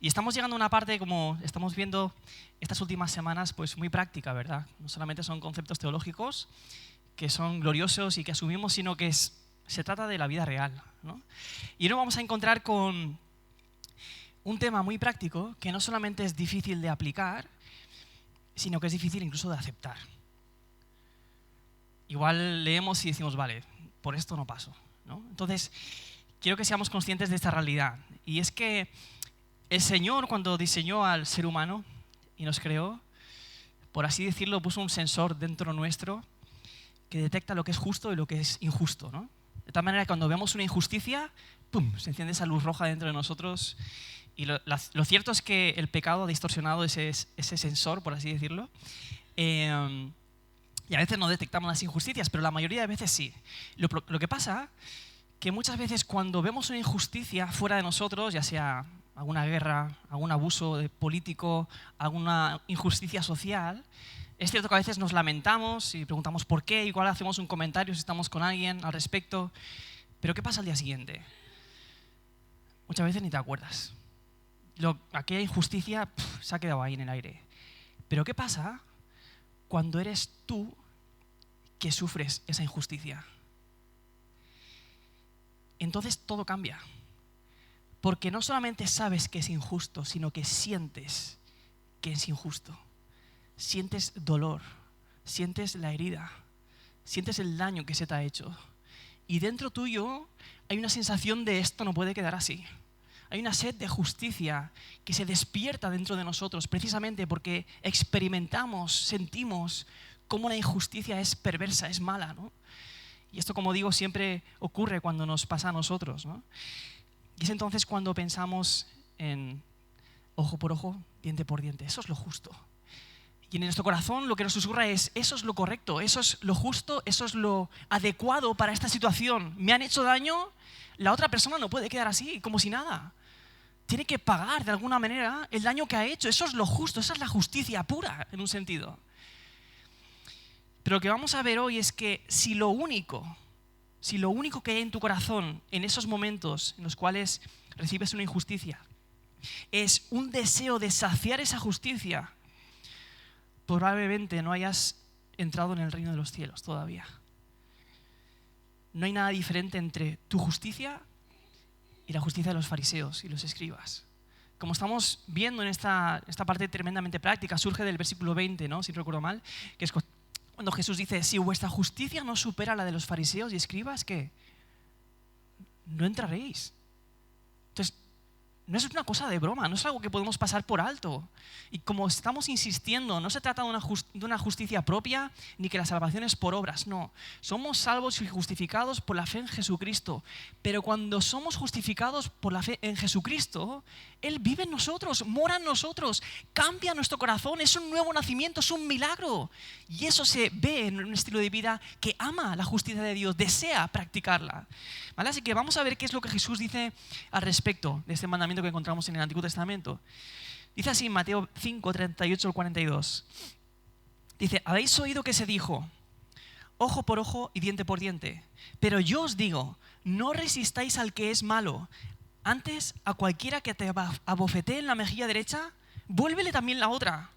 Y estamos llegando a una parte, como estamos viendo estas últimas semanas, pues muy práctica, ¿verdad? No solamente son conceptos teológicos que son gloriosos y que asumimos, sino que se trata de la vida real, ¿no? Y hoy nos vamos a encontrar con un tema muy práctico que no solamente es difícil de aplicar, sino que es difícil incluso de aceptar. Igual leemos y decimos, vale, por esto no paso, ¿no? Entonces, quiero que seamos conscientes de esta realidad. Y es que el Señor, cuando diseñó al ser humano y nos creó, por así decirlo, puso un sensor dentro nuestro que detecta lo que es justo y lo que es injusto, ¿no? De tal manera que cuando vemos una injusticia, ¡pum!, se enciende esa luz roja dentro de nosotros. Y lo cierto es que el pecado ha distorsionado ese sensor, por así decirlo. Y a veces no detectamos las injusticias, pero la mayoría de veces sí. Lo que pasa que muchas veces cuando vemos una injusticia fuera de nosotros, ya sea alguna guerra, algún abuso político, alguna injusticia social, es cierto que a veces nos lamentamos y preguntamos por qué, igual hacemos un comentario si estamos con alguien al respecto, pero ¿qué pasa al día siguiente? Muchas veces ni te acuerdas. Aquella injusticia se ha quedado ahí en el aire. Pero ¿qué pasa cuando eres tú que sufres esa injusticia? Entonces todo cambia. Porque no solamente sabes que es injusto, sino que sientes que es injusto. Sientes dolor, sientes la herida, sientes el daño que se te ha hecho. Y dentro tuyo hay una sensación de esto no puede quedar así. Hay una sed de justicia que se despierta dentro de nosotros precisamente porque experimentamos, sentimos cómo la injusticia es perversa, es mala, ¿no? Y esto, como digo, siempre ocurre cuando nos pasa a nosotros, ¿no? Y es entonces cuando pensamos en ojo por ojo, diente por diente. Eso es lo justo. Y en nuestro corazón lo que nos susurra es, eso es lo correcto, eso es lo justo, eso es lo adecuado para esta situación. Me han hecho daño, la otra persona no puede quedar así, como si nada. Tiene que pagar de alguna manera el daño que ha hecho. Eso es lo justo, esa es la justicia pura, en un sentido. Pero lo que vamos a ver hoy es que si lo único que hay en tu corazón en esos momentos en los cuales recibes una injusticia es un deseo de saciar esa justicia, probablemente no hayas entrado en el reino de los cielos todavía. No hay nada diferente entre tu justicia y la justicia de los fariseos y los escribas. Como estamos viendo en esta parte tremendamente práctica, surge del versículo 20, ¿no? Si no recuerdo mal, que es cuando Jesús dice, si vuestra justicia no supera la de los fariseos y escribas, ¿qué? No entraréis. Entonces, no es una cosa de broma, no es algo que podemos pasar por alto. Y como estamos insistiendo, no se trata de una justicia propia ni que la salvación es por obras, no. Somos salvos y justificados por la fe en Jesucristo. Pero cuando somos justificados por la fe en Jesucristo, Él vive en nosotros, mora en nosotros, cambia nuestro corazón, es un nuevo nacimiento, es un milagro. Y eso se ve en un estilo de vida que ama la justicia de Dios, desea practicarla. ¿Vale? Así que vamos a ver qué es lo que Jesús dice al respecto de este mandamiento que encontramos en el Antiguo Testamento. Dice así en Mateo 5, 38 al 42. Dice, habéis oído que se dijo, ojo por ojo y diente por diente. Pero yo os digo, no resistáis al que es malo. Antes, a cualquiera que te abofetee en la mejilla derecha, vuélvele también la otra.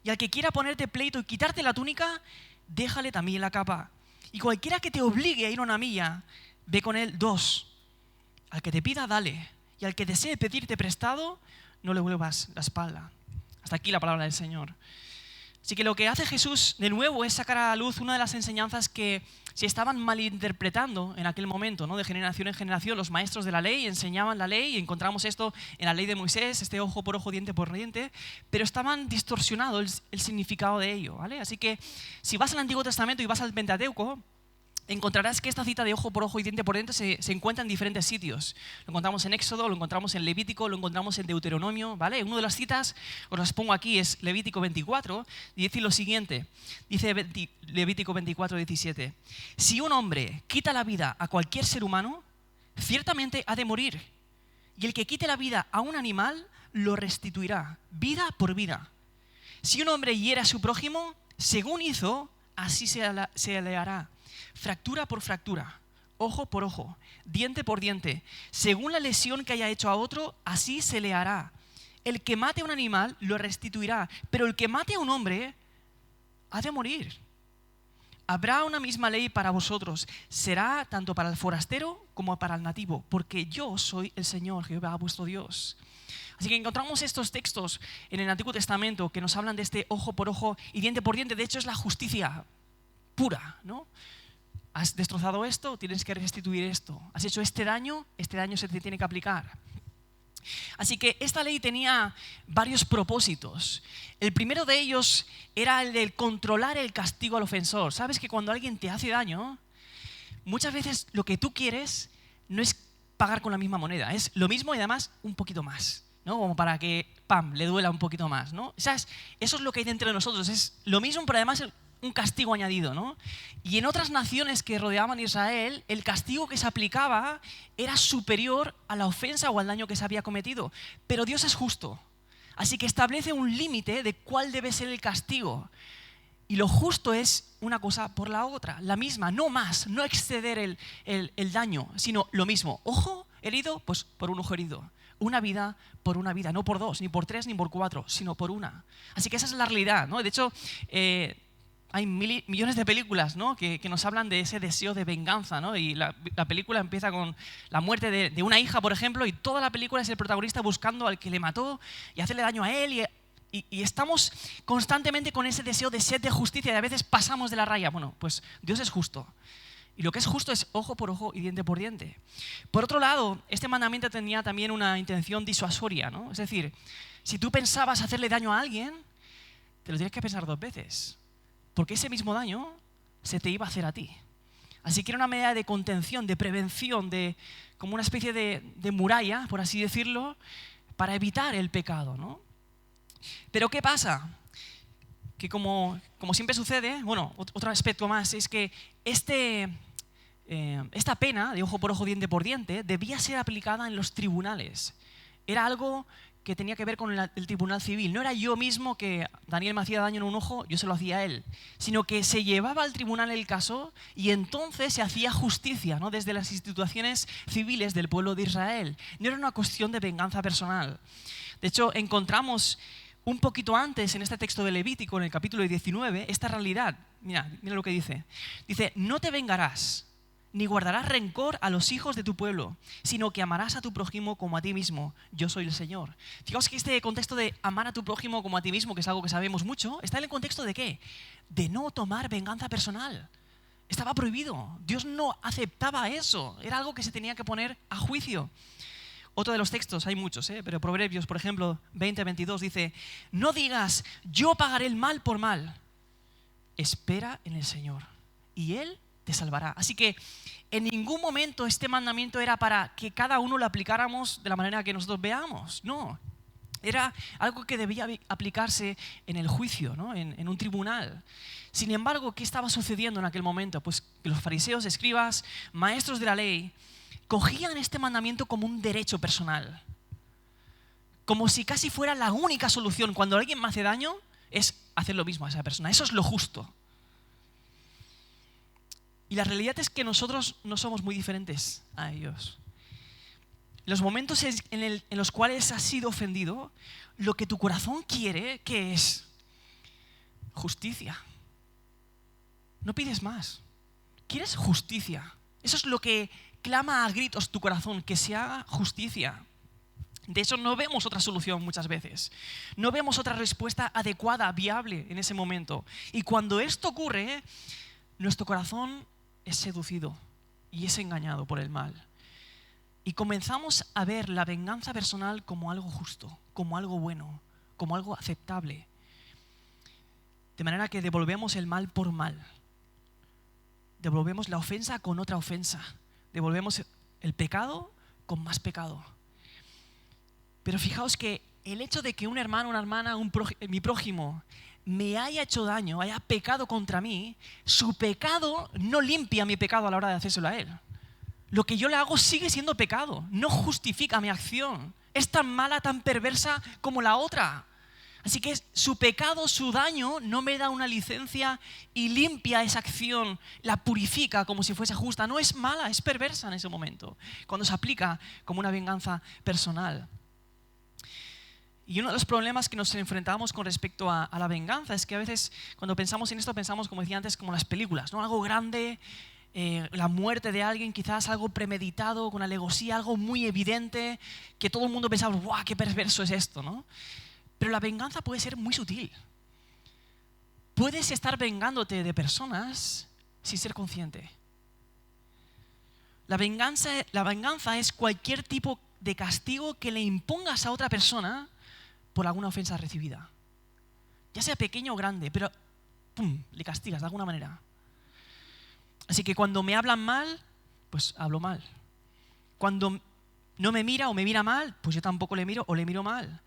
Y al que quiera ponerte pleito y quitarte la túnica, déjale también la capa. Y cualquiera que te obligue a ir una milla, ve con él 2. Al que te pida, dale. Y al que desee pedirte prestado, no le vuelvas la espalda. Hasta aquí la palabra del Señor. Así que lo que hace Jesús de nuevo es sacar a la luz una de las enseñanzas que se estaban malinterpretando en aquel momento, ¿no? De generación en generación, los maestros de la ley enseñaban la ley y encontramos esto en la ley de Moisés, este ojo por ojo, diente por diente, pero estaban distorsionado el significado de ello, ¿vale? Así que si vas al Antiguo Testamento y vas al Pentateuco, encontrarás que esta cita de ojo por ojo y diente por diente se encuentra en diferentes sitios. Lo encontramos en Éxodo, lo encontramos en Levítico, lo encontramos en Deuteronomio, ¿vale? Una de las citas, os las pongo aquí, es Levítico 24, y dice lo siguiente, dice Levítico 24, 17. Si un hombre quita la vida a cualquier ser humano, ciertamente ha de morir, y el que quite la vida a un animal, lo restituirá, vida por vida. Si un hombre hiere a su prójimo, según hizo, así se le hará. Fractura por fractura, ojo por ojo, diente por diente. Según la lesión que haya hecho a otro, así se le hará. El que mate a un animal lo restituirá, pero el que mate a un hombre ha de morir. Habrá una misma ley para vosotros, será tanto para el forastero como para el nativo, porque yo soy el Señor, Jehová vuestro Dios. Así que encontramos estos textos en el Antiguo Testamento que nos hablan de este ojo por ojo y diente por diente. De hecho, es la justicia pura, ¿no? Has destrozado esto, tienes que restituir esto. Has hecho este daño se te tiene que aplicar. Así que esta ley tenía varios propósitos. El primero de ellos era el de controlar el castigo al ofensor. Sabes que cuando alguien te hace daño, muchas veces lo que tú quieres no es pagar con la misma moneda, es lo mismo y además un poquito más, ¿no? Como para que, le duela un poquito más, ¿no? ¿Sabes? Eso es lo que hay dentro de nosotros, es lo mismo, pero además un castigo añadido, ¿no? Y en otras naciones que rodeaban a Israel, el castigo que se aplicaba era superior a la ofensa o al daño que se había cometido. Pero Dios es justo, así que establece un límite de cuál debe ser el castigo. Y lo justo es una cosa por la otra, la misma, no más, no exceder el daño, sino lo mismo. Ojo herido, pues por un ojo herido. Una vida por una vida, no por dos, ni por tres, ni por cuatro, sino por una. Así que esa es la realidad, ¿no? De hecho, hay millones de películas, ¿no? que nos hablan de ese deseo de venganza, ¿no? Y la película empieza con la muerte de una hija, por ejemplo, y toda la película es el protagonista buscando al que le mató y hacerle daño a él. Y estamos constantemente con ese deseo de sed de justicia y a veces pasamos de la raya. Bueno, pues Dios es justo. Y lo que es justo es ojo por ojo y diente por diente. Por otro lado, este mandamiento tenía también una intención disuasoria, ¿no? Es decir, si tú pensabas hacerle daño a alguien, te lo tienes que pensar dos veces. Porque ese mismo daño se te iba a hacer a ti. Así que era una medida de contención, de prevención, como una especie de muralla, por así decirlo, para evitar el pecado, ¿no? Pero ¿qué pasa? Que como siempre sucede, bueno, otro aspecto más es que esta pena de ojo por ojo, diente por diente, debía ser aplicada en los tribunales. Era algo que tenía que ver con el tribunal civil. No era yo mismo que Daniel me hacía daño en un ojo, yo se lo hacía a él, sino que se llevaba al tribunal el caso y entonces se hacía justicia, ¿no? Desde las instituciones civiles del pueblo de Israel. No era una cuestión de venganza personal. De hecho, encontramos un poquito antes en este texto de Levítico, en el capítulo 19, esta realidad. Mira lo que dice. Dice, no te vengarás, ni guardarás rencor a los hijos de tu pueblo, sino que amarás a tu prójimo como a ti mismo. Yo soy el Señor. Fijaos que este contexto de amar a tu prójimo como a ti mismo, que es algo que sabemos mucho, está en el contexto de ¿qué? De no tomar venganza personal. Estaba prohibido. Dios no aceptaba eso. Era algo que se tenía que poner a juicio. Otro de los textos, hay muchos, pero Proverbios, por ejemplo, 20:22 dice, no digas, yo pagaré el mal por mal. Espera en el Señor y Él te salvará. Así que en ningún momento este mandamiento era para que cada uno lo aplicáramos de la manera que nosotros veamos. No, era algo que debía aplicarse en el juicio, ¿no? en un tribunal. Sin embargo, ¿qué estaba sucediendo en aquel momento? Pues que los fariseos, escribas, maestros de la ley, cogían este mandamiento como un derecho personal. Como si casi fuera la única solución. Cuando alguien me hace daño, es hacer lo mismo a esa persona. Eso es lo justo. Y la realidad es que nosotros no somos muy diferentes a ellos. En los momentos en los cuales has sido ofendido, lo que tu corazón quiere, ¿qué es? Justicia. No pides más. Quieres justicia. Eso es lo que clama a gritos tu corazón, que se haga justicia. De hecho, no vemos otra solución muchas veces. No vemos otra respuesta adecuada, viable en ese momento. Y cuando esto ocurre, nuestro corazón es seducido y es engañado por el mal. Y comenzamos a ver la venganza personal como algo justo, como algo bueno, como algo aceptable. De manera que devolvemos el mal por mal. Devolvemos la ofensa con otra ofensa. Devolvemos el pecado con más pecado. Pero fijaos que el hecho de que un hermano, una hermana, mi prójimo me haya hecho daño, haya pecado contra mí, su pecado no limpia mi pecado a la hora de hacérselo a él. Lo que yo le hago sigue siendo pecado, no justifica mi acción. Es tan mala, tan perversa como la otra. Así que su pecado, su daño, no me da una licencia y limpia esa acción, la purifica como si fuese justa. No es mala, es perversa en ese momento, cuando se aplica como una venganza personal. Y uno de los problemas que nos enfrentamos con respecto a la venganza es que a veces cuando pensamos en esto, pensamos, como decía antes, como las películas, ¿no? Algo grande, la muerte de alguien, quizás algo premeditado, con alevosía, algo muy evidente, que todo el mundo pensaba, ¡guau, qué perverso es esto!, ¿no? Pero la venganza puede ser muy sutil. Puedes estar vengándote de personas sin ser consciente. La venganza es cualquier tipo de castigo que le impongas a otra persona por alguna ofensa recibida. Ya sea pequeño o grande, pero ¡pum!, le castigas de alguna manera. Así que cuando me hablan mal, pues hablo mal. Cuando no me mira o me mira mal, pues yo tampoco le miro o le miro mal.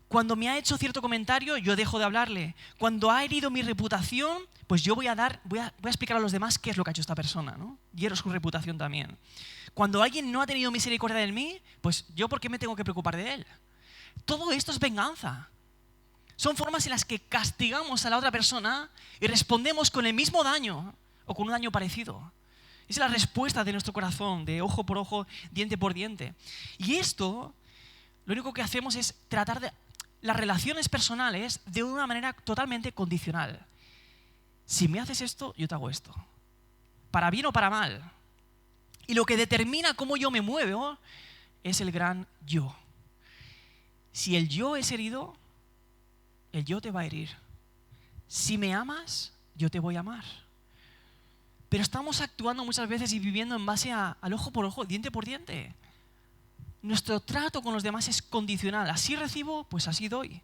Cuando me ha hecho cierto comentario, yo dejo de hablarle. Cuando ha herido mi reputación, pues yo voy a explicar a los demás qué es lo que ha hecho esta persona, ¿no? Hiero su reputación también. Cuando alguien no ha tenido misericordia de mí, pues yo ¿por qué me tengo que preocupar de él? Todo esto es venganza. Son formas en las que castigamos a la otra persona y respondemos con el mismo daño o con un daño parecido. Esa es la respuesta de nuestro corazón, de ojo por ojo, diente por diente. Y esto, lo único que hacemos es tratar de las relaciones personales de una manera totalmente condicional. Si me haces esto, yo te hago esto. Para bien o para mal. Y lo que determina cómo yo me muevo es el gran yo. Si el yo es herido, el yo te va a herir. Si me amas, yo te voy a amar. Pero estamos actuando muchas veces y viviendo en base al ojo por ojo, diente por diente. Nuestro trato con los demás es condicional. Así recibo, pues así doy.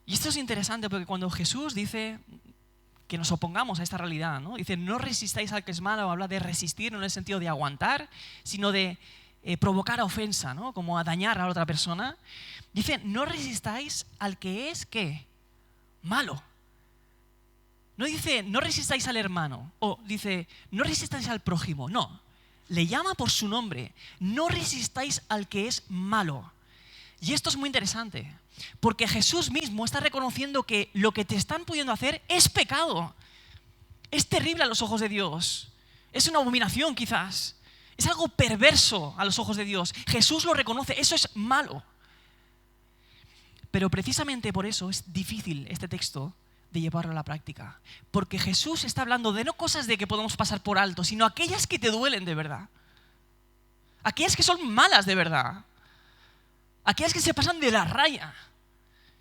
Y esto es interesante porque cuando Jesús dice que nos opongamos a esta realidad, ¿no? Dice, no resistáis al que es malo, habla de resistir no en el sentido de aguantar, sino de provocar ofensa, ¿no? Como a dañar a la otra persona. Dice, no resistáis al que es, ¿qué? Malo. No dice, no resistáis al hermano. O dice, no resistáis al prójimo. No. Le llama por su nombre. No resistáis al que es malo. Y esto es muy interesante. Porque Jesús mismo está reconociendo que lo que te están pudiendo hacer es pecado. Es terrible a los ojos de Dios. Es una abominación quizás. Es algo perverso a los ojos de Dios. Jesús lo reconoce. Eso es malo. Pero precisamente por eso es difícil este texto de llevarlo a la práctica. Porque Jesús está hablando de no cosas de que podemos pasar por alto, sino aquellas que te duelen de verdad. Aquellas que son malas de verdad. Aquellas que se pasan de la raya.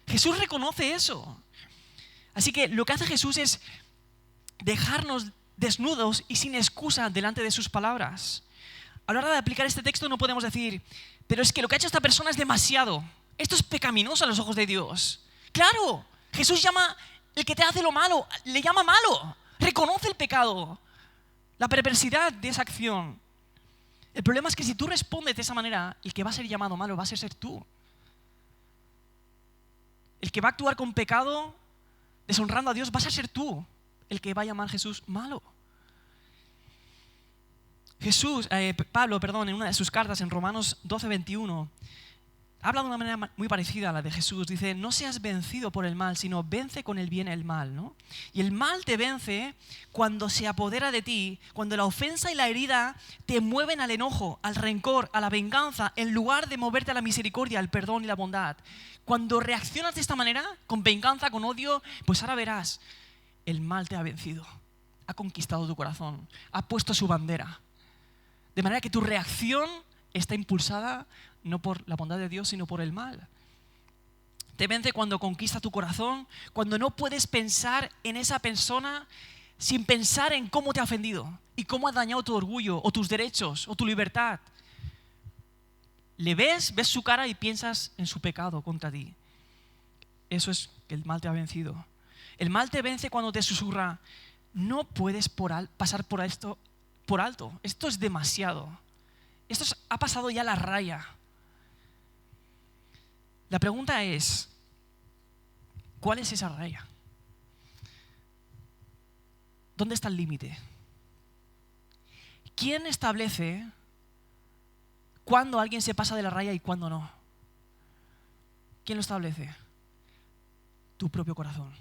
Jesús reconoce eso. Así que lo que hace Jesús es dejarnos desnudos y sin excusa delante de sus palabras. A la hora de aplicar este texto no podemos decir, pero es que lo que ha hecho esta persona es demasiado. Esto es pecaminoso a los ojos de Dios. Claro, Jesús llama el que te hace lo malo, le llama malo. Reconoce el pecado, la perversidad de esa acción. El problema es que si tú respondes de esa manera, el que va a ser llamado malo va a ser tú. El que va a actuar con pecado, deshonrando a Dios, vas a ser tú. El que va a llamar a Jesús malo. Pablo, en una de sus cartas en Romanos 12:21, habla de una manera muy parecida a la de Jesús. Dice, no seas vencido por el mal, sino vence con el bien el mal, ¿no? Y el mal te vence cuando se apodera de ti, cuando la ofensa y la herida te mueven al enojo, al rencor, a la venganza, en lugar de moverte a la misericordia, al perdón y la bondad. Cuando reaccionas de esta manera, con venganza, con odio, pues ahora verás, el mal te ha vencido, ha conquistado tu corazón, ha puesto su bandera. De manera que tu reacción está impulsada no por la bondad de Dios, sino por el mal. Te vence cuando conquista tu corazón, cuando no puedes pensar en esa persona sin pensar en cómo te ha ofendido y cómo ha dañado tu orgullo o tus derechos o tu libertad. Le ves su cara y piensas en su pecado contra ti. Eso es que el mal te ha vencido. El mal te vence cuando te susurra, no puedes pasar por esto por alto. Esto es demasiado. Ha pasado ya la raya. La pregunta es, ¿cuál es esa raya? ¿Dónde está el límite? ¿Quién establece cuándo alguien se pasa de la raya y cuándo no? ¿Quién lo establece? Tu propio corazón.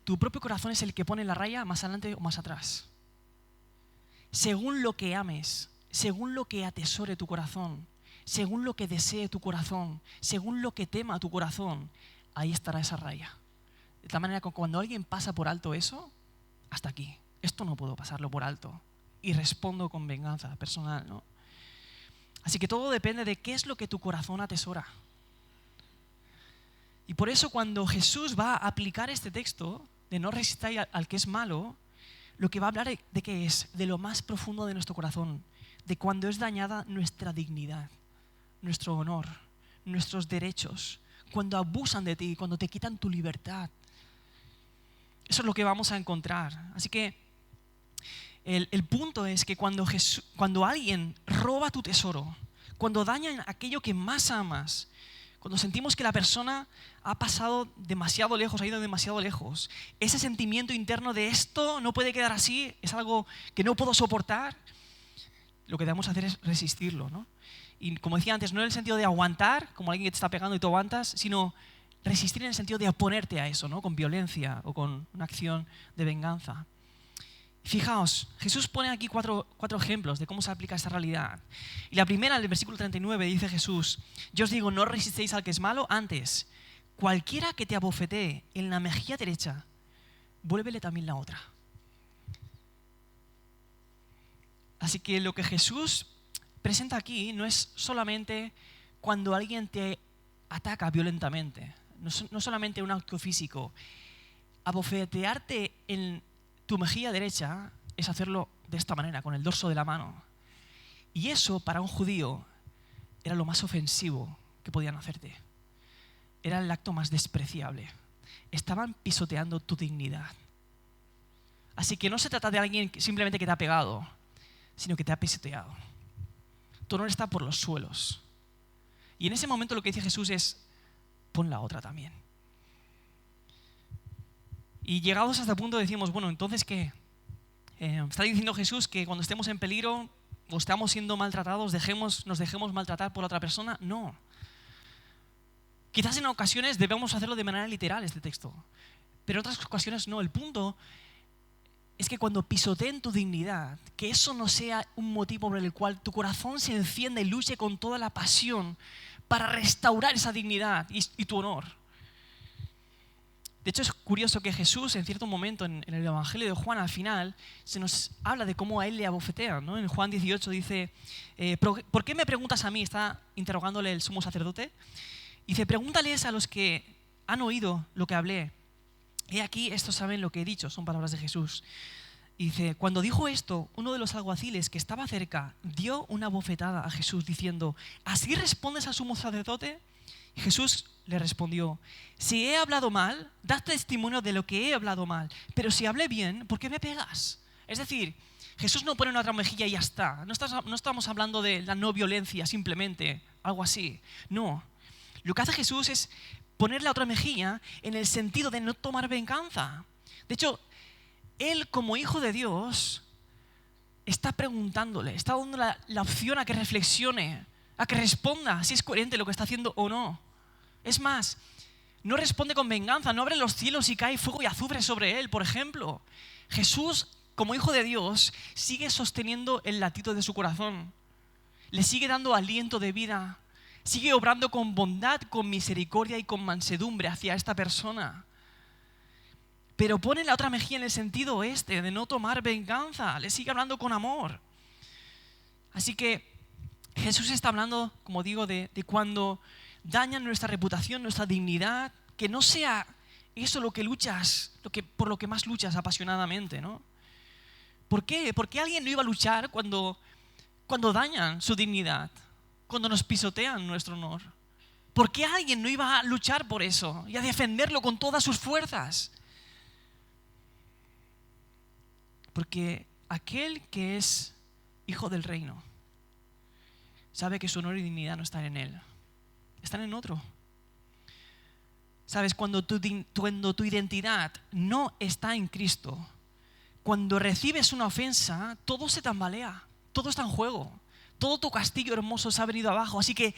Tu propio corazón es el que pone la raya más adelante o más atrás. Según lo que ames, según lo que atesore tu corazón, según lo que desee tu corazón, según lo que tema tu corazón, ahí estará esa raya. De tal manera que cuando alguien pasa por alto eso, hasta aquí. Esto no puedo pasarlo por alto. Y respondo con venganza personal, ¿no? Así que todo depende de qué es lo que tu corazón atesora. Y por eso cuando Jesús va a aplicar este texto de no resistáis al que es malo, lo que va a hablar de qué es, de lo más profundo de nuestro corazón, de cuando es dañada nuestra dignidad, nuestro honor, nuestros derechos, cuando abusan de ti, cuando te quitan tu libertad. Eso es lo que vamos a encontrar. Así que el punto es que cuando alguien roba tu tesoro, cuando dañan aquello que más amas, cuando sentimos que la persona ha pasado demasiado lejos, ha ido demasiado lejos, ese sentimiento interno de esto no puede quedar así, es algo que no puedo soportar, lo que debemos hacer es resistirlo, ¿no? Y como decía antes, no en el sentido de aguantar, como alguien que te está pegando y tú aguantas, sino resistir en el sentido de oponerte a eso, ¿no? Con violencia o con una acción de venganza. Fijaos, Jesús pone aquí cuatro ejemplos de cómo se aplica esta realidad. Y la primera, en el versículo 39, dice Jesús: yo os digo, no resistéis al que es malo, antes, cualquiera que te abofetee en la mejilla derecha, vuélvele también la otra. Así que lo que Jesús presenta aquí no es solamente cuando alguien te ataca violentamente, no solamente un acto físico. Abofetearte en tu mejilla derecha es hacerlo de esta manera, con el dorso de la mano. Y eso, para un judío, era lo más ofensivo que podían hacerte. Era el acto más despreciable. Estaban pisoteando tu dignidad. Así que no se trata de alguien simplemente que te ha pegado, sino que te ha pisoteado. Tu honor está por los suelos. Y en ese momento lo que dice Jesús es: pon la otra también. Y llegados hasta el punto decimos, bueno, entonces ¿qué? ¿Está diciendo Jesús que cuando estemos en peligro o estamos siendo maltratados nos dejemos maltratar por otra persona? No. Quizás en ocasiones debemos hacerlo de manera literal este texto, pero en otras ocasiones no. El punto es que cuando pisoteen tu dignidad, que eso no sea un motivo por el cual tu corazón se encienda y luche con toda la pasión para restaurar esa dignidad y tu honor. De hecho, es curioso que Jesús, en cierto momento en el Evangelio de Juan, al final, se nos habla de cómo a él le abofetean, ¿no? En Juan 18 dice, ¿por qué me preguntas a mí? Está interrogándole el sumo sacerdote. Dice, pregúntales a los que han oído lo que hablé. He aquí, estos saben lo que he dicho, son palabras de Jesús. Y dice, cuando dijo esto, uno de los alguaciles que estaba cerca dio una bofetada a Jesús diciendo, ¿así respondes al sumo sacerdote? Y Jesús le respondió, si he hablado mal, da testimonio de lo que he hablado mal, pero si hablé bien, ¿por qué me pegas? Es decir, Jesús no pone una otra mejilla y ya está. No estamos hablando de la no violencia simplemente, algo así. No. Lo que hace Jesús es poner la otra mejilla en el sentido de no tomar venganza. De hecho, Él como Hijo de Dios está preguntándole, está dando la opción a que reflexione, a que responda si es coherente lo que está haciendo o no. Es más, no responde con venganza, no abre los cielos y cae fuego y azufre sobre él, por ejemplo. Jesús, como Hijo de Dios, sigue sosteniendo el latido de su corazón. Le sigue dando aliento de vida. Sigue obrando con bondad, con misericordia y con mansedumbre hacia esta persona. Pero pone la otra mejilla en el sentido de no tomar venganza. Le sigue hablando con amor. Así que Jesús está hablando, como digo, de cuando dañan nuestra reputación, nuestra dignidad, que no sea eso lo que luchas, por lo que más luchas apasionadamente, ¿no? ¿Por qué? ¿Por qué alguien no iba a luchar cuando dañan su dignidad, cuando nos pisotean nuestro honor? ¿Por qué alguien no iba a luchar por eso y a defenderlo con todas sus fuerzas? Porque aquel que es hijo del reino sabe que su honor y dignidad no están en él, están en otro. Sabes, cuando tu identidad no está en Cristo, cuando recibes una ofensa, todo se tambalea, todo está en juego, todo tu castillo hermoso se ha venido abajo. Así que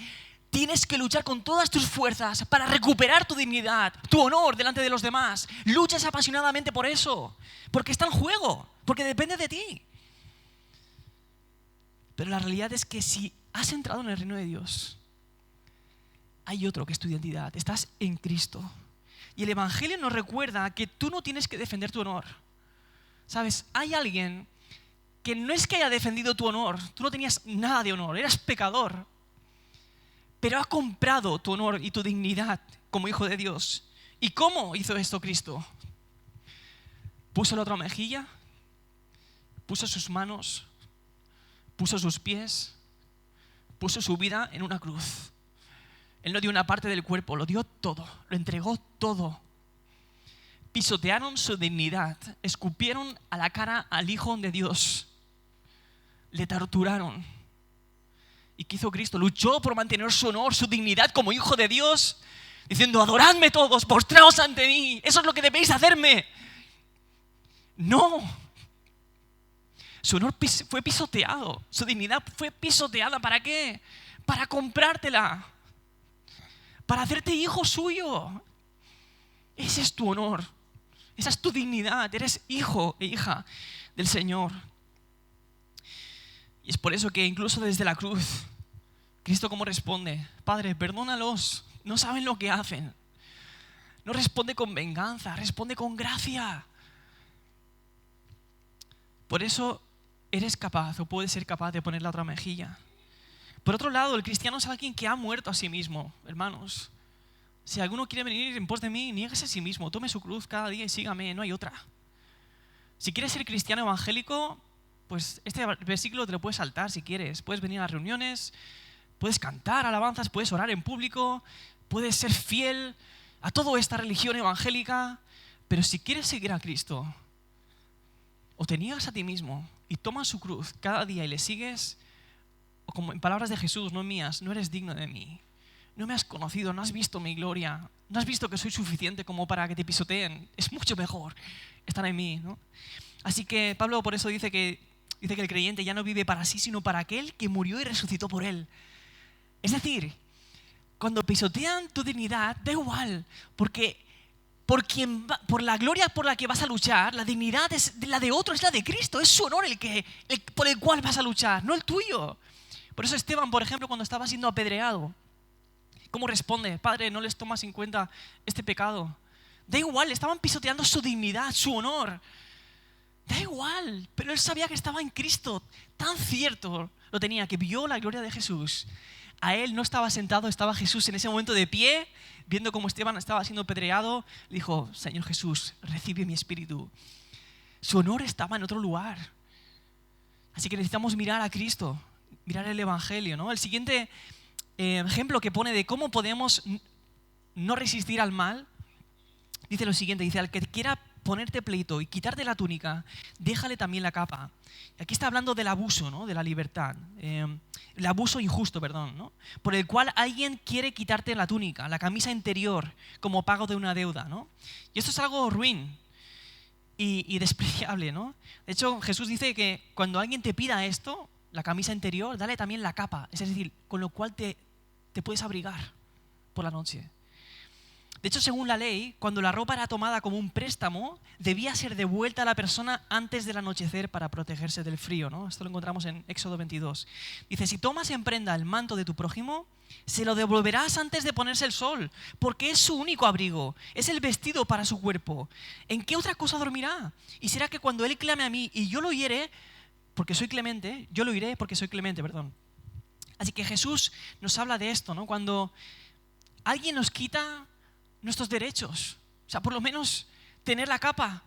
Tienes que luchar con todas tus fuerzas para recuperar tu dignidad, tu honor delante de los demás. Luchas apasionadamente por eso, porque está en juego, porque depende de ti. Pero la realidad es que si has entrado en el reino de Dios, hay otro que es tu identidad. Estás en Cristo. Y el Evangelio nos recuerda que tú no tienes que defender tu honor. ¿Sabes? Hay alguien que no es que haya defendido tu honor. Tú no tenías nada de honor, eras pecador. Pero ha comprado tu honor y tu dignidad como hijo de Dios. ¿Y cómo hizo esto Cristo? Puso la otra mejilla, puso sus manos, puso sus pies, puso su vida en una cruz. Él no dio una parte del cuerpo, lo dio todo, lo entregó todo. Pisotearon su dignidad, escupieron a la cara al Hijo de Dios, le torturaron. ¿Y qué hizo Cristo? Luchó por mantener su honor, su dignidad como Hijo de Dios, diciendo: adoradme todos, postraos ante mí, eso es lo que debéis hacerme. No. Su honor fue pisoteado, su dignidad fue pisoteada. ¿Para qué? Para comprártela, para hacerte hijo suyo. Ese es tu honor, esa es tu dignidad, eres hijo e hija del Señor. Y es por eso que incluso desde la cruz, Cristo ¿cómo responde? Padre, perdónalos, no saben lo que hacen. No responde con venganza, responde con gracia. Por eso eres capaz o puedes ser capaz de poner la otra mejilla. Por otro lado, el cristiano es alguien que ha muerto a sí mismo, hermanos. Si alguno quiere venir en pos de mí, niéguese a sí mismo, tome su cruz cada día y sígame, no hay otra. Si quieres ser cristiano evangélico, pues este versículo te lo puedes saltar si quieres. Puedes venir a las reuniones, puedes cantar alabanzas, puedes orar en público, puedes ser fiel a toda esta religión evangélica. Pero si quieres seguir a Cristo, o te niegas a ti mismo y tomas su cruz cada día y le sigues, o como en palabras de Jesús, no mías, no eres digno de mí. No me has conocido, no has visto mi gloria, no has visto que soy suficiente como para que te pisoteen. Es mucho mejor estar en mí, ¿no? Así que Pablo por eso dice que el creyente ya no vive para sí, sino para aquel que murió y resucitó por él. Es decir, cuando pisotean tu dignidad, da igual, porque por la gloria por la que vas a luchar, la dignidad es la de otro, es la de Cristo, es su honor por el cual vas a luchar, no el tuyo. Por eso Esteban, por ejemplo, cuando estaba siendo apedreado, ¿cómo responde? Padre, no les tomas en cuenta este pecado. Da igual, le estaban pisoteando su dignidad, su honor. Da igual, pero él sabía que estaba en Cristo. Tan cierto lo tenía que vio la gloria de Jesús. A él no estaba sentado, estaba Jesús en ese momento de pie, viendo cómo Esteban estaba siendo apedreado. Le dijo: Señor Jesús, recibe mi espíritu. Su honor estaba en otro lugar. Así que necesitamos mirar a Cristo, mirar el Evangelio, ¿no? El siguiente ejemplo que pone de cómo podemos no resistir al mal, dice lo siguiente, dice: al que quiera ponerte pleito y quitarte la túnica, déjale también la capa. Aquí está hablando del abuso, ¿no? De la libertad, el abuso injusto, perdón, ¿no? Por el cual alguien quiere quitarte la túnica, la camisa interior, como pago de una deuda, ¿no? Y esto es algo ruin y despreciable, ¿no? De hecho, Jesús dice que cuando alguien te pida esto, la camisa interior, dale también la capa, es decir, con lo cual te puedes abrigar por la noche. De hecho, según la ley, cuando la ropa era tomada como un préstamo, debía ser devuelta a la persona antes del anochecer para protegerse del frío, ¿no? Esto lo encontramos en Éxodo 22. Dice: si tomas en prenda el manto de tu prójimo, se lo devolverás antes de ponerse el sol, porque es su único abrigo, es el vestido para su cuerpo. ¿En qué otra cosa dormirá? Y será que cuando él clame a mí y yo lo oiré, porque soy clemente, yo lo oiré porque soy clemente, perdón. Así que Jesús nos habla de esto, ¿no? Cuando alguien nos quita nuestros derechos, o sea, por lo menos tener la capa,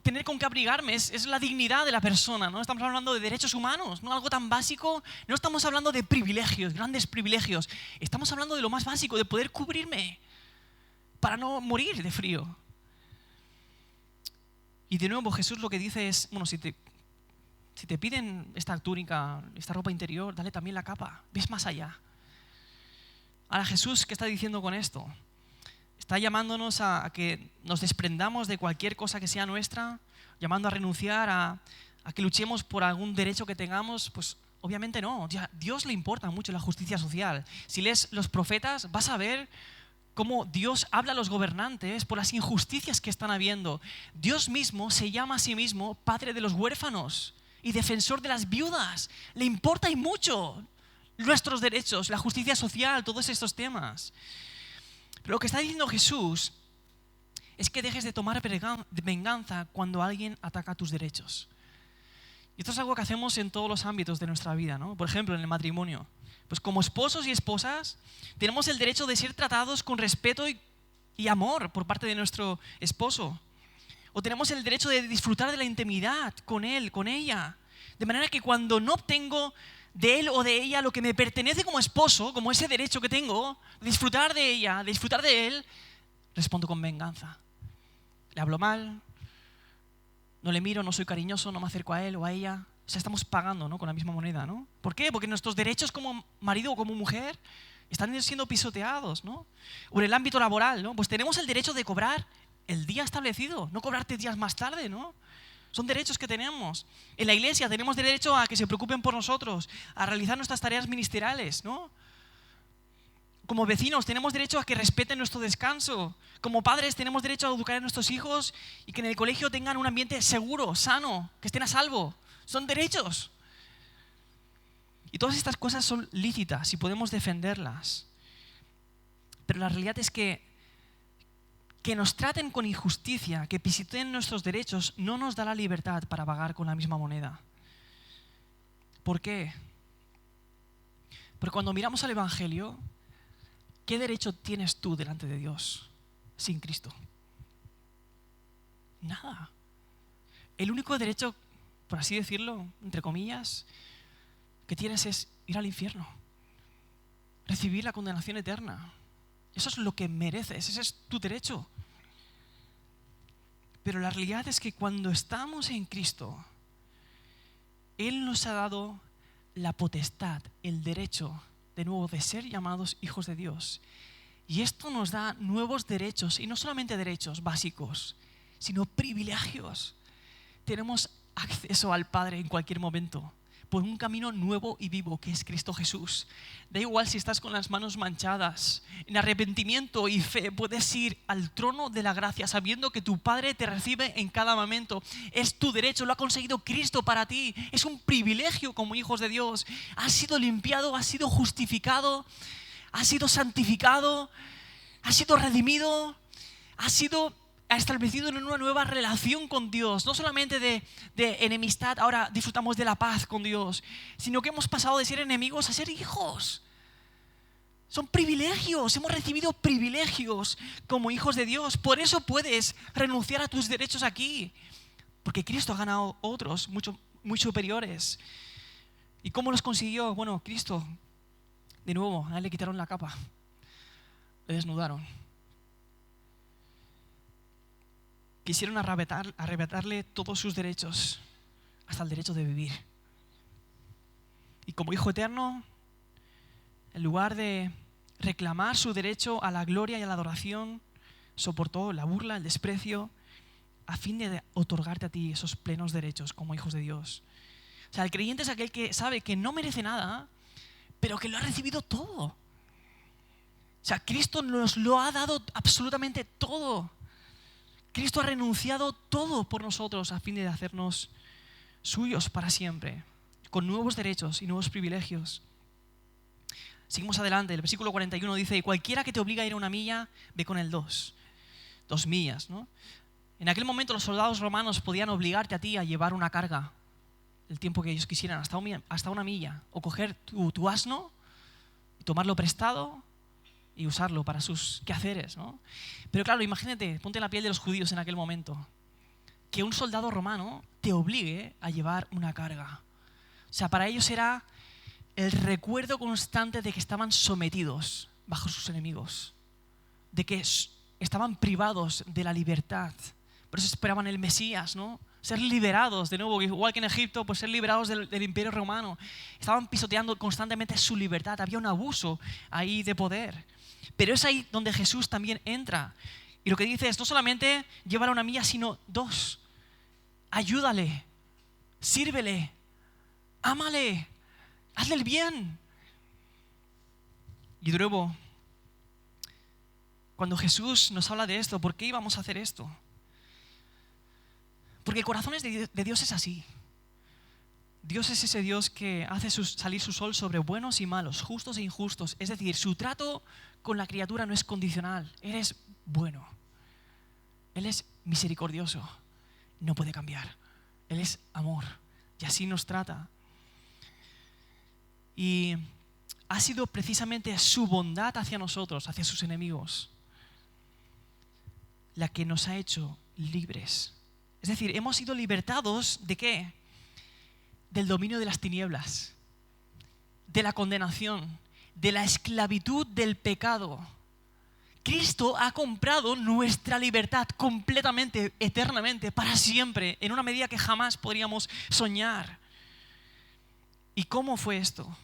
tener con qué abrigarme, es la dignidad de la persona, ¿no? Estamos hablando de derechos humanos, no algo tan básico, no estamos hablando de privilegios, grandes privilegios, estamos hablando de lo más básico, de poder cubrirme para no morir de frío. Y de nuevo Jesús lo que dice es, bueno, si te piden esta túnica, esta ropa interior, dale también la capa, ves más allá. Ahora Jesús, ¿qué está diciendo con esto? Está llamándonos a que nos desprendamos de cualquier cosa que sea nuestra, llamando a renunciar, a que luchemos por algún derecho que tengamos, pues Obviamente no. A Dios le importa mucho la justicia social. Si lees los profetas, vas a ver cómo Dios habla a los gobernantes por las injusticias que están habiendo. Dios mismo se llama a sí mismo Padre de los huérfanos y defensor de las viudas. Le importa y mucho nuestros derechos, la justicia social, todos estos temas. Pero lo que está diciendo Jesús es que dejes de tomar venganza cuando alguien ataca tus derechos. Y esto es algo que hacemos en todos los ámbitos de nuestra vida, ¿no? Por ejemplo, en el matrimonio. Pues como esposos y esposas tenemos el derecho de ser tratados con respeto y amor por parte de nuestro esposo. O tenemos el derecho de disfrutar de la intimidad con él, con ella. De manera que cuando no obtengo de él o de ella lo que me pertenece como esposo, como ese derecho que tengo, disfrutar de ella, disfrutar de él, respondo con venganza. Le hablo mal, no le miro, no soy cariñoso, no me acerco a él o a ella. O sea, estamos pagando, ¿no?, con la misma moneda, ¿no? ¿Por qué? Porque nuestros derechos como marido o como mujer están siendo pisoteados, ¿no? O en el ámbito laboral, ¿no? Pues tenemos el derecho de cobrar el día establecido, no cobrarte días más tarde, ¿no? Son derechos que tenemos. En la iglesia tenemos derecho a que se preocupen por nosotros, a realizar nuestras tareas ministeriales, ¿no? Como vecinos tenemos derecho a que respeten nuestro descanso. Como padres tenemos derecho a educar a nuestros hijos y que en el colegio tengan un ambiente seguro, sano, que estén a salvo. Son derechos. Y todas estas cosas son lícitas y podemos defenderlas. Pero la realidad es que nos traten con injusticia, que pisoteen nuestros derechos, no nos da la libertad para pagar con la misma moneda. ¿Por qué? Porque cuando miramos al Evangelio, ¿qué derecho tienes tú delante de Dios sin Cristo? Nada. El único derecho, por así decirlo, entre comillas, que tienes es ir al infierno, recibir la condenación eterna. Eso es lo que mereces, ese es tu derecho. Pero la realidad es que cuando estamos en Cristo, Él nos ha dado la potestad, el derecho, de nuevo, de ser llamados hijos de Dios. Y esto nos da nuevos derechos, y no solamente derechos básicos, sino privilegios. Tenemos acceso al Padre en cualquier momento, por un camino nuevo y vivo que es Cristo Jesús. Da igual si estás con las manos manchadas, en arrepentimiento y fe puedes ir al trono de la gracia sabiendo que tu Padre te recibe en cada momento. Es tu derecho, lo ha conseguido Cristo para ti. Es un privilegio como hijos de Dios. Has sido limpiado, has sido justificado, has sido santificado, has sido redimido, has sido establecido en una nueva relación con Dios. No solamente de enemistad, ahora disfrutamos de la paz con Dios, sino que hemos pasado de ser enemigos a ser hijos. Son privilegios, hemos recibido privilegios como hijos de Dios. Por eso puedes renunciar a tus derechos aquí, porque Cristo ha ganado otros muy superiores. ¿Y cómo los consiguió? Bueno, Cristo, de nuevo, a él le quitaron la capa, le desnudaron. Quisieron arrebatarle todos sus derechos, hasta el derecho de vivir. Y como Hijo eterno, en lugar de reclamar su derecho a la gloria y a la adoración, soportó la burla, el desprecio, a fin de otorgarte a ti esos plenos derechos como hijos de Dios. O sea, el creyente es aquel que sabe que no merece nada, pero que lo ha recibido todo. O sea, Cristo nos lo ha dado absolutamente todo. Cristo ha renunciado todo por nosotros a fin de hacernos suyos para siempre, con nuevos derechos y nuevos privilegios. Seguimos adelante, el versículo 41 dice: y cualquiera que te obliga a ir a una milla, ve con él 2 millas, ¿no? En aquel momento los soldados romanos podían obligarte a ti a llevar una carga, el tiempo que ellos quisieran, hasta una milla, o coger tu asno y tomarlo prestado y usarlo para sus quehaceres, ¿no? Pero claro, imagínate, ponte en la piel de los judíos en aquel momento, que un soldado romano te obligue a llevar una carga. O sea, para ellos era el recuerdo constante de que estaban sometidos bajo sus enemigos, de que estaban privados de la libertad. Por eso esperaban el Mesías, ¿no? Ser liberados, de nuevo, igual que en Egipto, pues ser liberados del imperio romano. Estaban pisoteando constantemente su libertad, había un abuso ahí de poder. Pero es ahí donde Jesús también entra. Y lo que dice es no solamente llevar a una milla, sino 2. Ayúdale, sírvele, ámale, Hazle el bien. Y de nuevo, cuando Jesús nos habla de esto, ¿por qué íbamos a hacer esto? Porque el corazón de Dios es así. Dios es ese Dios que hace salir su sol sobre buenos y malos, justos e injustos. Es decir, su trato con la criatura no es condicional. Él es bueno. Él es misericordioso. No puede cambiar. Él es amor. Y así nos trata. Y ha sido precisamente su bondad hacia nosotros, hacia sus enemigos, la que nos ha hecho libres. Es decir, hemos sido libertados ¿de qué? Del dominio de las tinieblas, de la condenación, de la esclavitud del pecado. Cristo ha comprado nuestra libertad completamente, eternamente, para siempre, en una medida que jamás podríamos soñar. ¿Y cómo fue esto?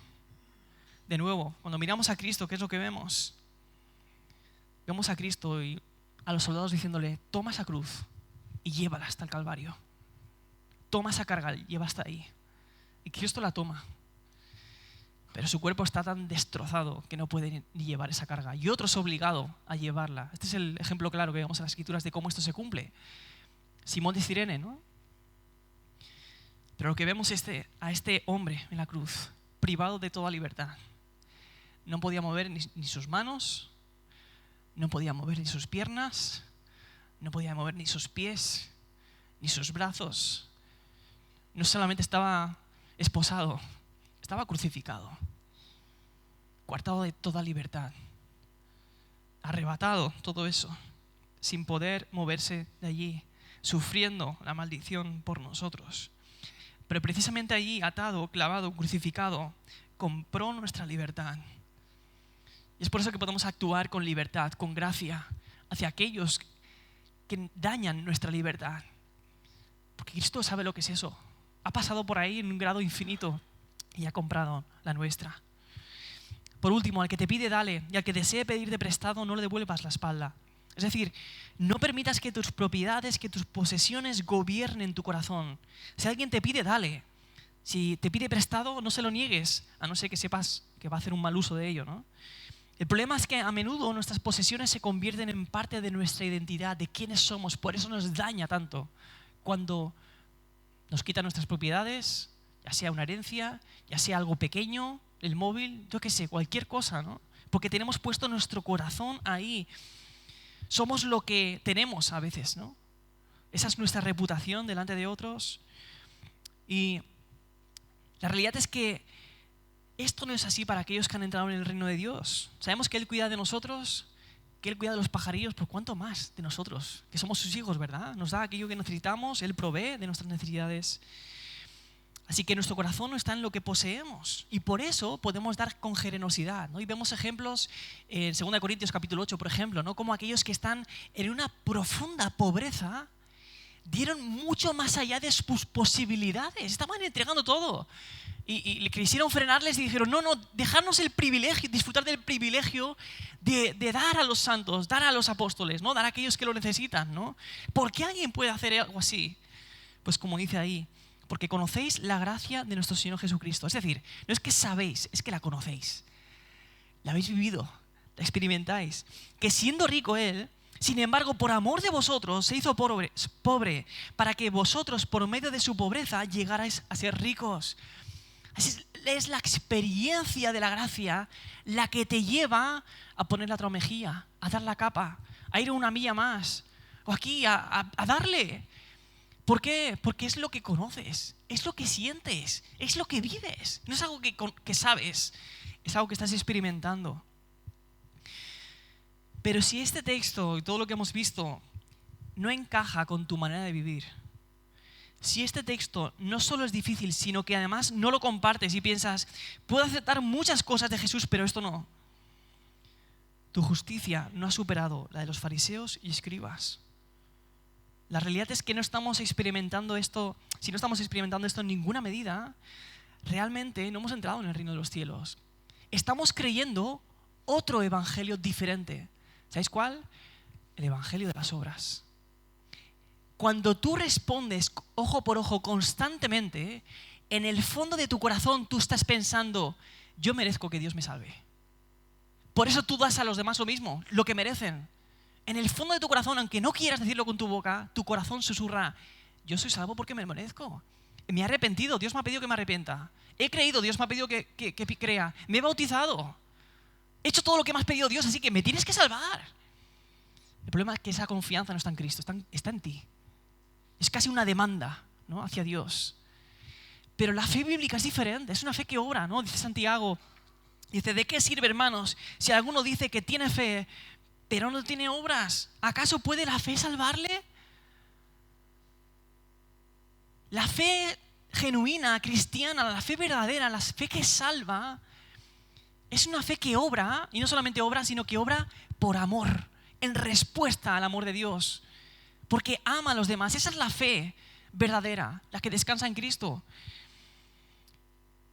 De nuevo, cuando miramos a Cristo, ¿qué es lo que vemos? Vemos a Cristo y a los soldados diciéndole, toma esa cruz y llévala hasta el Calvario. Toma esa carga y lleva hasta ahí. Y Cristo la toma. Pero su cuerpo está tan destrozado que no puede ni llevar esa carga. Y otro es obligado a llevarla. Este es el ejemplo claro que vemos en las Escrituras de cómo esto se cumple. Simón de Cirene, ¿no? Pero lo que vemos es a este hombre en la cruz, privado de toda libertad. No podía mover ni sus manos, no podía mover ni sus piernas, no podía mover ni sus pies, ni sus brazos. No solamente estaba esposado, estaba crucificado, coartado de toda libertad, arrebatado todo eso, sin poder moverse de allí, sufriendo la maldición por nosotros. Pero precisamente allí, atado, clavado, crucificado, compró nuestra libertad. Y es por eso que podemos actuar con libertad, con gracia, hacia aquellos que dañan nuestra libertad. Porque Cristo sabe lo que es eso. Ha pasado por ahí en un grado infinito y ha comprado la nuestra. Por último, al que te pide, dale, y al que desee pedirte prestado, no le devuelvas la espalda. Es decir, no permitas que tus propiedades, que tus posesiones gobiernen tu corazón. Si alguien te pide, dale. Si te pide prestado, no se lo niegues, a no ser que sepas que va a hacer un mal uso de ello, ¿no? El problema es que a menudo nuestras posesiones se convierten en parte de nuestra identidad, de quiénes somos. Por eso nos daña tanto cuando nos quitan nuestras propiedades, ya sea una herencia, ya sea algo pequeño, el móvil, yo qué sé, cualquier cosa, ¿no? Porque tenemos puesto nuestro corazón ahí. Somos lo que tenemos a veces, ¿no? Esa es nuestra reputación delante de otros. Y la realidad es que esto no es así para aquellos que han entrado en el reino de Dios. Sabemos que Él cuida de nosotros, que Él cuida de los pajarillos, pero ¿cuánto más de nosotros? Que somos sus hijos, ¿verdad? Nos da aquello que necesitamos, Él provee de nuestras necesidades. Así que nuestro corazón no está en lo que poseemos. Y por eso podemos dar con generosidad, ¿no? Y vemos ejemplos en 2 Corintios capítulo 8, por ejemplo, ¿no? Como aquellos que están en una profunda pobreza dieron mucho más allá de sus posibilidades. Estaban entregando todo. Y quisieron frenarles y dijeron, no, dejarnos el privilegio, disfrutar del privilegio de dar a los santos, dar a los apóstoles, ¿no? Dar a aquellos que lo necesitan, ¿no? ¿Por qué alguien puede hacer algo así? Pues como dice ahí, porque conocéis la gracia de nuestro Señor Jesucristo. Es decir, no es que sabéis, es que la conocéis. La habéis vivido, la experimentáis. Que siendo rico Él, sin embargo, por amor de vosotros, se hizo pobre, para que vosotros, por medio de su pobreza, llegarais a ser ricos. Así es la experiencia de la gracia la que te lleva a poner la otra mejilla, a dar la capa, a ir una milla más, o aquí a darle. ¿Por qué? Porque es lo que conoces, es lo que sientes, es lo que vives. No es algo que sabes, es algo que estás experimentando. Pero si este texto y todo lo que hemos visto no encaja con tu manera de vivir, si este texto no solo es difícil, sino que además no lo compartes y piensas, puedo aceptar muchas cosas de Jesús, pero esto no. Tu justicia no ha superado la de los fariseos y escribas. La realidad es que no estamos experimentando esto, si no estamos experimentando esto en ninguna medida, realmente no hemos entrado en el reino de los cielos. Estamos creyendo otro evangelio diferente. ¿Sabéis cuál? El evangelio de las obras. Cuando tú respondes ojo por ojo constantemente, en el fondo de tu corazón tú estás pensando, yo merezco que Dios me salve. Por eso tú das a los demás lo mismo, lo que merecen. En el fondo de tu corazón, aunque no quieras decirlo con tu boca, tu corazón susurra, yo soy salvo porque me lo merezco. Me he arrepentido, Dios me ha pedido que me arrepienta. He creído, Dios me ha pedido que crea. Me he bautizado. He hecho todo lo que me has pedido Dios, así que me tienes que salvar. El problema es que esa confianza no está en Cristo, está en ti. Es casi una demanda, ¿no?, hacia Dios. Pero la fe bíblica es diferente, es una fe que obra, ¿no? Dice Santiago, dice, ¿de qué sirve, hermanos, si alguno dice que tiene fe, pero no tiene obras? ¿Acaso puede la fe salvarle? La fe genuina, cristiana, la fe verdadera, la fe que salva, es una fe que obra, y no solamente obra, sino que obra por amor, en respuesta al amor de Dios, porque ama a los demás. Esa es la fe verdadera, la que descansa en Cristo.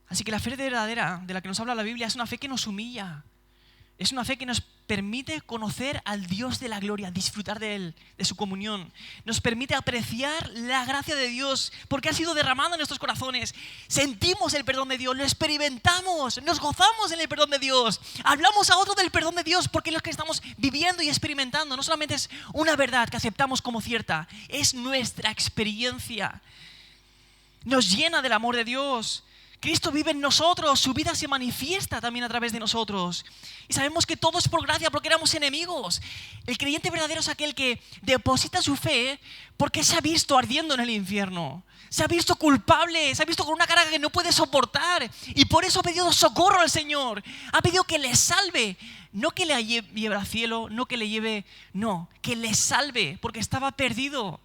Así que la fe verdadera de la que nos habla la Biblia es una fe que nos humilla, es una fe que nos permite conocer al Dios de la gloria, disfrutar de Él, de su comunión. Nos permite apreciar la gracia de Dios porque ha sido derramada en nuestros corazones. Sentimos el perdón de Dios, lo experimentamos, nos gozamos en el perdón de Dios. Hablamos a otro del perdón de Dios porque es lo que estamos viviendo y experimentando. No solamente es una verdad que aceptamos como cierta, es nuestra experiencia. Nos llena del amor de Dios. Cristo vive en nosotros, su vida se manifiesta también a través de nosotros. Y sabemos que todo es por gracia porque éramos enemigos. El creyente verdadero es aquel que deposita su fe porque se ha visto ardiendo en el infierno. Se ha visto culpable, se ha visto con una cara que no puede soportar. Y por eso ha pedido socorro al Señor. Ha pedido que le salve. No que le lleve al cielo, no que le lleve, no, que le salve porque estaba perdido,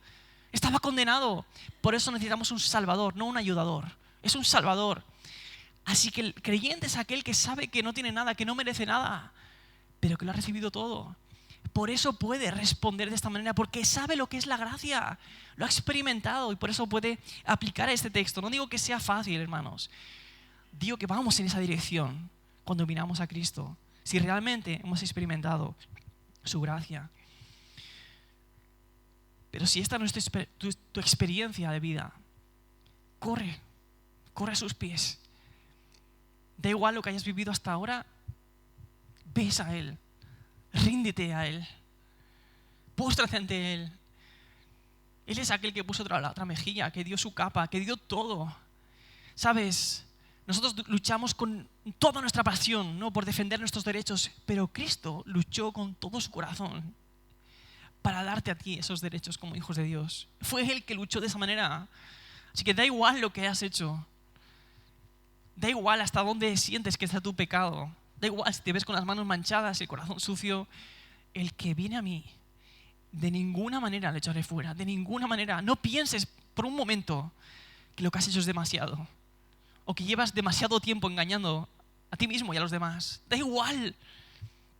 estaba condenado. Por eso necesitamos un salvador, no un ayudador. Es un salvador. Así que el creyente es aquel que sabe que no tiene nada, que no merece nada, pero que lo ha recibido todo. Por eso puede responder de esta manera, porque sabe lo que es la gracia. Lo ha experimentado y por eso puede aplicar a este texto. No digo que sea fácil, hermanos. Digo que vamos en esa dirección cuando miramos a Cristo. Si realmente hemos experimentado su gracia. Pero si esta no es tu experiencia de vida, corre a sus pies. Da igual lo que hayas vivido hasta ahora, ves a Él, ríndete a Él, póstrate ante Él. Él es aquel que puso la otra mejilla, que dio su capa, que dio todo. ¿Sabes? Nosotros luchamos con toda nuestra pasión, ¿no?, por defender nuestros derechos, pero Cristo luchó con todo su corazón para darte a ti esos derechos como hijos de Dios. Fue Él que luchó de esa manera. Así que da igual lo que has hecho. Da igual hasta dónde sientes que está tu pecado. Da igual si te ves con las manos manchadas y el corazón sucio. El que viene a mí, de ninguna manera le echaré fuera. De ninguna manera. No pienses por un momento que lo que has hecho es demasiado. O que llevas demasiado tiempo engañando a ti mismo y a los demás. Da igual.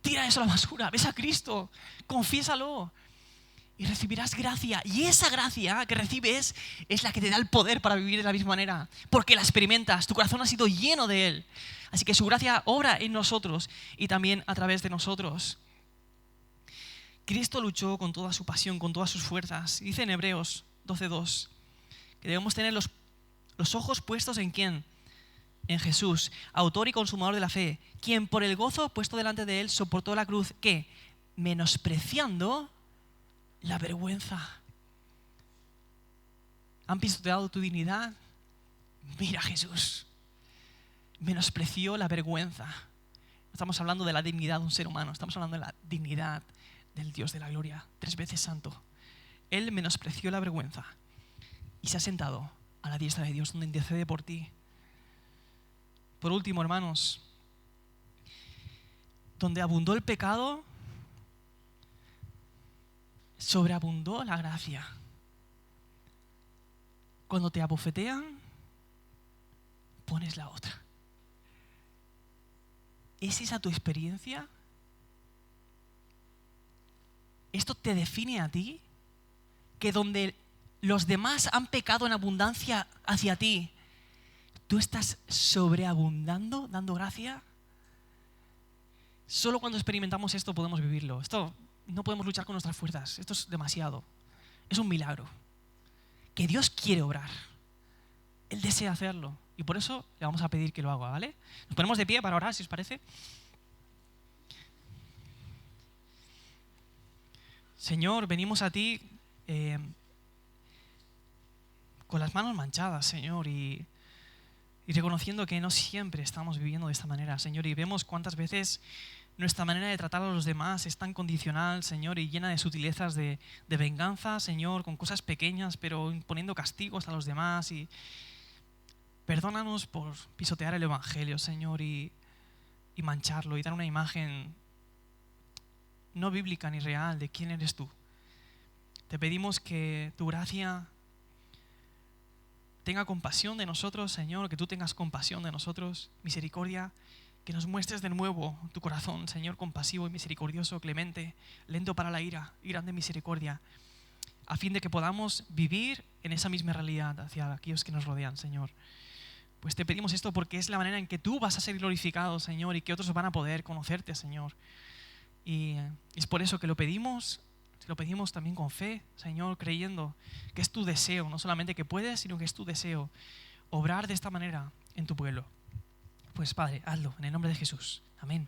Tira eso a la basura. Ves a Cristo. Confiésalo. Y recibirás gracia. Y esa gracia que recibes es la que te da el poder para vivir de la misma manera. Porque la experimentas. Tu corazón ha sido lleno de Él. Así que su gracia obra en nosotros y también a través de nosotros. Cristo luchó con toda su pasión, con todas sus fuerzas. Dice en Hebreos 12:2 que debemos tener los ojos puestos ¿en quién? En Jesús, autor y consumador de la fe, quien por el gozo puesto delante de Él soportó la cruz, ¿qué? Menospreciando la vergüenza. ¿Han pisoteado tu dignidad? Mira a Jesús. Menospreció la vergüenza. No estamos hablando de la dignidad de un ser humano, estamos hablando de la dignidad del Dios de la gloria, 3 veces santo. Él menospreció la vergüenza y se ha sentado a la diestra de Dios donde intercede por ti. Por último, hermanos, donde abundó el pecado, sobreabundó la gracia. Cuando te abofetean, pones la otra. ¿Es esa tu experiencia? ¿Esto te define a ti? Que donde los demás han pecado en abundancia hacia ti, ¿tú estás sobreabundando, dando gracia? Solo cuando experimentamos esto podemos vivirlo. Esto no podemos luchar con nuestras fuerzas. Esto es demasiado. Es un milagro. Que Dios quiere obrar. Él desea hacerlo. Y por eso le vamos a pedir que lo haga, ¿vale? Nos ponemos de pie para orar, si os parece. Señor, venimos a ti con las manos manchadas, Señor, y reconociendo que no siempre estamos viviendo de esta manera, Señor, y vemos cuántas veces nuestra manera de tratar a los demás es tan condicional, Señor, y llena de sutilezas de venganza, Señor, con cosas pequeñas, pero imponiendo castigos a los demás. Y perdónanos por pisotear el Evangelio, Señor, y mancharlo, y dar una imagen no bíblica ni real de quién eres tú. Te pedimos que tu gracia tenga compasión de nosotros, Señor, que tú tengas compasión de nosotros, misericordia, que nos muestres de nuevo tu corazón, Señor, compasivo y misericordioso, clemente, lento para la ira y grande misericordia, a fin de que podamos vivir en esa misma realidad hacia aquellos que nos rodean, Señor. Pues te pedimos esto porque es la manera en que tú vas a ser glorificado, Señor, y que otros van a poder conocerte, Señor. Y es por eso que lo pedimos también con fe, Señor, creyendo que es tu deseo, no solamente que puedes, sino que es tu deseo obrar de esta manera en tu pueblo. Pues Padre, hazlo en el nombre de Jesús. Amén.